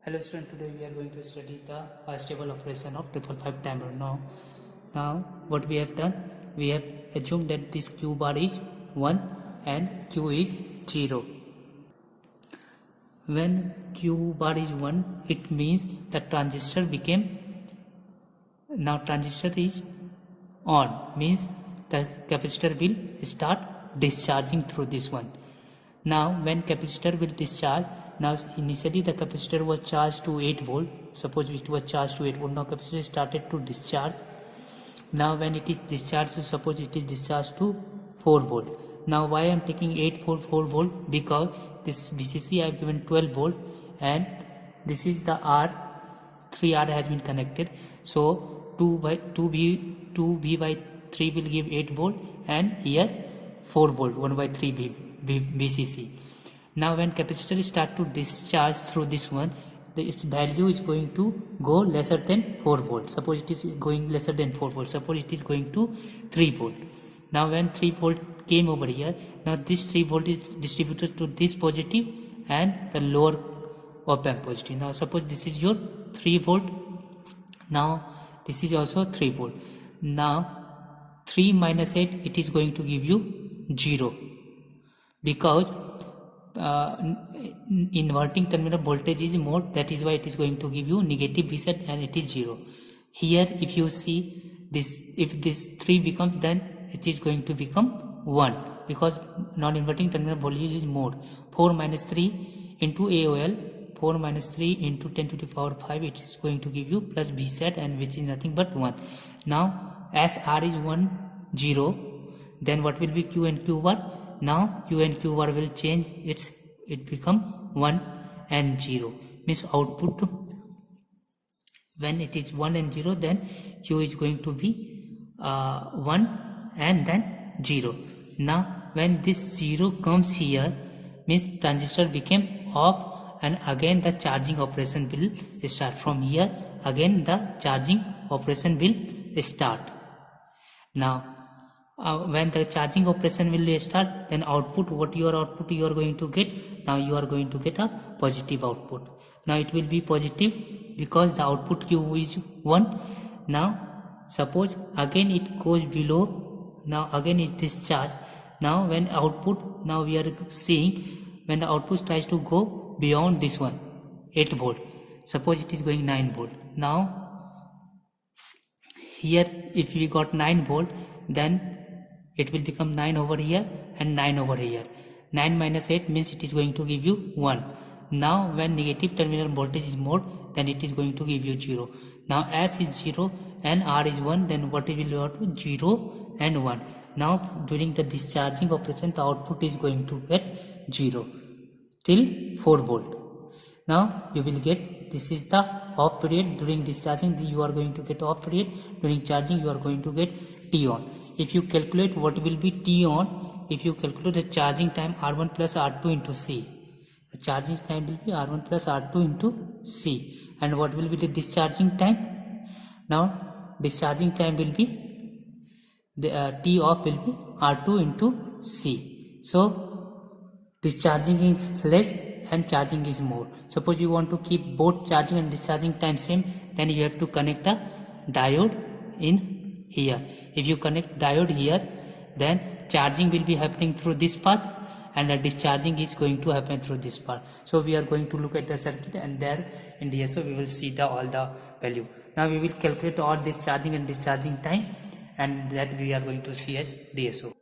Hello student, today we are going to study the stable operation of 555 timer. Now what we have done, we have assumed that this Q bar is 1 and Q is 0. When Q bar is 1, it means the transistor transistor is on, means the capacitor will start discharging through this one. Now when capacitor will discharge, now initially the capacitor was charged to 8 volt. Suppose it was charged to 8 volt. Now capacitor started to discharge. Now when it is discharged, so suppose it is discharged to 4 volt. Now why I am taking 8 volt 4 volt? Because this VCC I have given 12 volt and this is the R, 3R has been connected. So 2V by 3 will give 8 volt and here 4 volt 1 by 3 VCC. Now when capacitor start to discharge through this one, its value is going to go lesser than 4 volt. Suppose it is going lesser than 4 volt. Suppose it is going to 3 volt. Now when 3 volt came over here, now this 3 volt is distributed to this positive and the lower op amp positive. Now suppose this is your 3 volt. Now this is also 3 volt. Now 3 minus 8, it is going to give you 0 because inverting terminal voltage is more, that is why it is going to give you negative Vset and it is 0. Here if you see this, if this 3 becomes, then it is going to become 1 because non-inverting terminal voltage is more. 4 minus 3 into AOL, 4 minus 3 into 10 to the power 5, it is going to give you plus Vset, and which is nothing but 1. Now as R is 1, 0, then what will be Q and Q bar? Now Q and Q bar will change, it become 1 and 0, means output when it is 1 and 0, then Q is going to be 1 and then 0. Now when this 0 comes here, means transistor became off and again the charging operation will start. From here again the charging operation will start. Now when the charging operation will start, then output, what your output you are going to get? Now you are going to get a positive output. Now it will be positive because the output Q is 1. Now suppose again it goes below, now again it discharge. Now when output, now we are seeing when the output tries to go beyond this one 8 volt, suppose it is going 9 volt. Now here if we got 9 volt, then it will become 9 over here and 9 over here. 9 minus 8 means it is going to give you 1. Now when negative terminal voltage is more, then it is going to give you 0. Now S is 0 and R is 1, then what will you have to 0 and 1. Now during the discharging operation, the output is going to get 0 till 4 volt. Now you will get, this is the off period. During discharging you are going to get off period, during charging you are going to get T on. If you calculate what will be T on, if you calculate the charging time R1 plus R2 into C, the charging time will be R1 plus R2 into C. And what will be the discharging time? Now discharging time will be, the T off will be R2 into C. So discharging is less and charging is more. Suppose you want to keep both charging and discharging time same, then you have to connect a diode in here. If you connect diode here, then charging will be happening through this path and the discharging is going to happen through this path. So we are going to look at the circuit, and there in DSO we will see all the value. Now we will calculate all this charging and discharging time, and that we are going to see as DSO.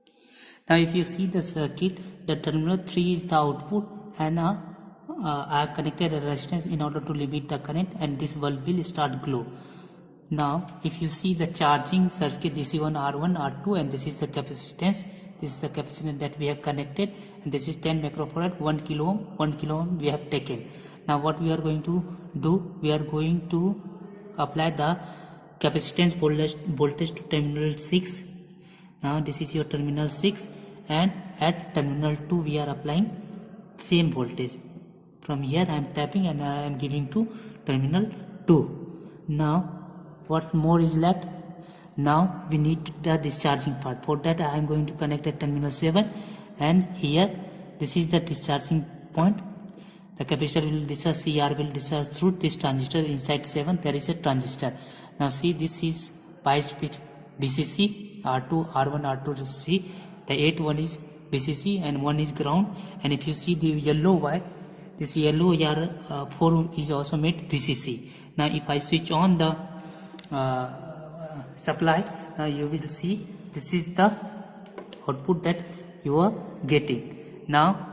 Now if you see the circuit, the terminal 3 is the output, and I have connected a resistance in order to limit the current, and this bulb will start glow. Now if you see the charging circuit, this is one R1, R2, and this is the capacitance. This is the capacitance that we have connected, and this is 10 microfarad, 1 kilo ohm we have taken. Now what we are going to do, we are going to apply the capacitance voltage to terminal 6. Now this is your terminal 6, and at terminal 2 we are applying same voltage. From here I am tapping and I am giving to terminal 2. Now what more is left? Now we need the discharging part. For that I am going to connect at terminal 7, and here this is the discharging point. The capacitor will discharge, CR will discharge through this transistor. Inside 7 there is a transistor. Now see, this is biased with VCC, R2, R1, R2, C. The 8 one is VCC and 1 is ground. And if you see the yellow wire, this yellow wire 4 is also made VCC. Now if I switch on the supply, now you will see this is the output that you are getting. Now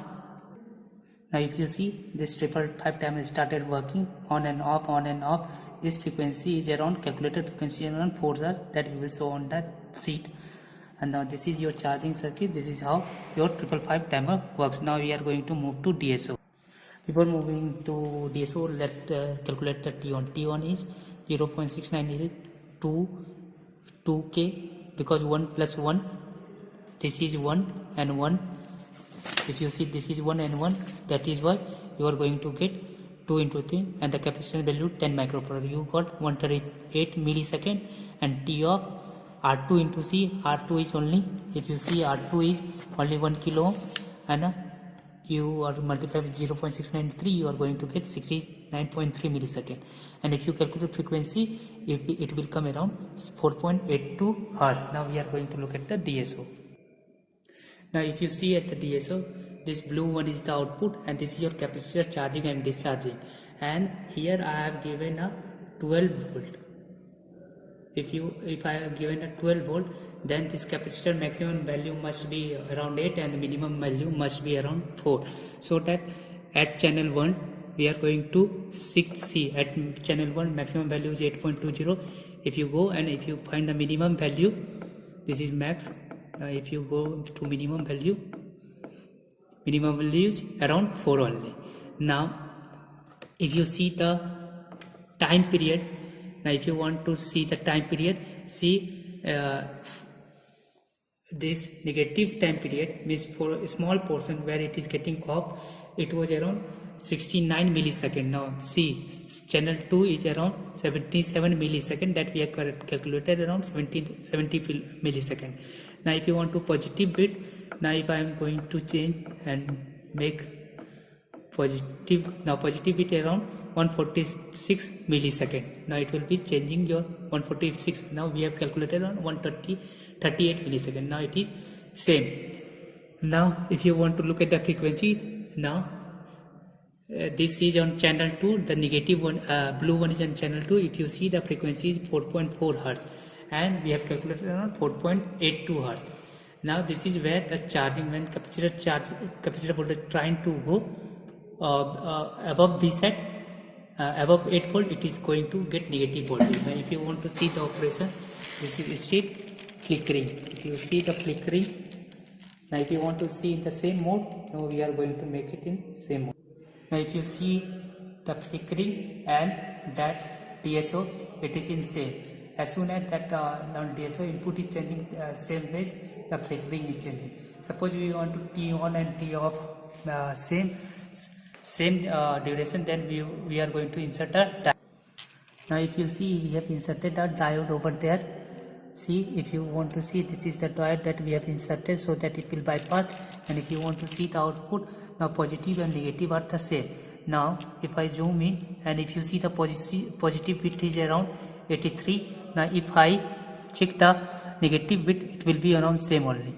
if you see, this 555 timer started working on and off, on and off. This frequency is around, calculated frequency around 4 Hz that we will show on that sheet. And now this is your charging circuit. This is how your 555 timer works. Now we are going to move to DSO. Before moving to DSO, let's calculate the T1. T1 is 0.698 to 2K, because 1 plus 1, this is 1 and 1. If you see, this is 1 and 1, that is why you are going to get 2 into 3, and the capacitance value 10 microfarad. You got 138 millisecond. And T of R2 into C, R2 is only, if you see, R2 is only 1 kilo ohm, and you are multiply with 0.693, you are going to get 69.3 millisecond. And if you calculate frequency, it will come around 4.82 Hz. Now we are going to look at the DSO. Now if you see at the DSO, this blue one is the output, and this is your capacitor charging and discharging. And here I have given a 12 volt. If I have given a 12 volt, then this capacitor maximum value must be around 8 and the minimum value must be around 4. So that at channel 1 we are going to 6C. At channel 1 maximum value is 8.20. If you go and if you find the minimum value, this is max. Now if you go to minimum value is around 4 only. Now if you see the time period, now if you want to see the time period, see this negative time period means for a small portion where it is getting off, it was around 69 millisecond. Now see, channel 2 is around 77 millisecond, that we have calculated around 70 millisecond. Now if you want to positive bit, now if I am going to change and make positive, now positive bit around 146 millisecond. Now it will be changing your 146. Now we have calculated on 38 millisecond. Now it is same. Now if you want to look at the frequency, now this is on channel 2, the negative one, blue one is on channel 2. If you see, the frequency is 4.4 Hz and we have calculated around 4.82 Hz. Now this is where the charging, when capacitor voltage trying to go above Vset, above 8 volt, it is going to get negative voltage. Now if you want to see the operation, this is still flickering. If you see the flickering, now if you want to see in the same mode, now we are going to make it in same mode. Now if you see the flickering and that DSO, it is in same. As soon as that DSO input is changing same phase, the flickering is changing. Suppose we want to T on and T off same duration, then we are going to insert a diode. Now if you see, we have inserted a diode over there. See, if you want to see, this is the diode that we have inserted so that it will bypass. And if you want to see the output, now positive and negative are the same. Now if I zoom in and if you see, the positive bit is around 83. Now if I check the negative bit, it will be around same only.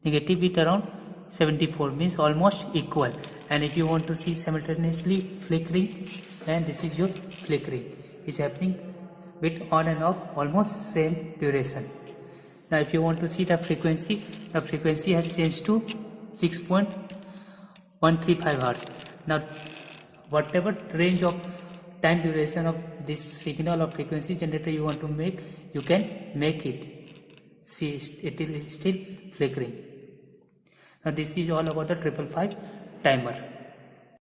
Negative bit around 74, means almost equal. And if you want to see simultaneously flickering, then this is your flickering. It's happening with on and off, almost same duration. Now if you want to see the frequency has changed to 6.135 Hz. Now whatever range of time duration of this signal or frequency generator you want to make, you can make it. See, it is still flickering. Now this is all about the 555 timer.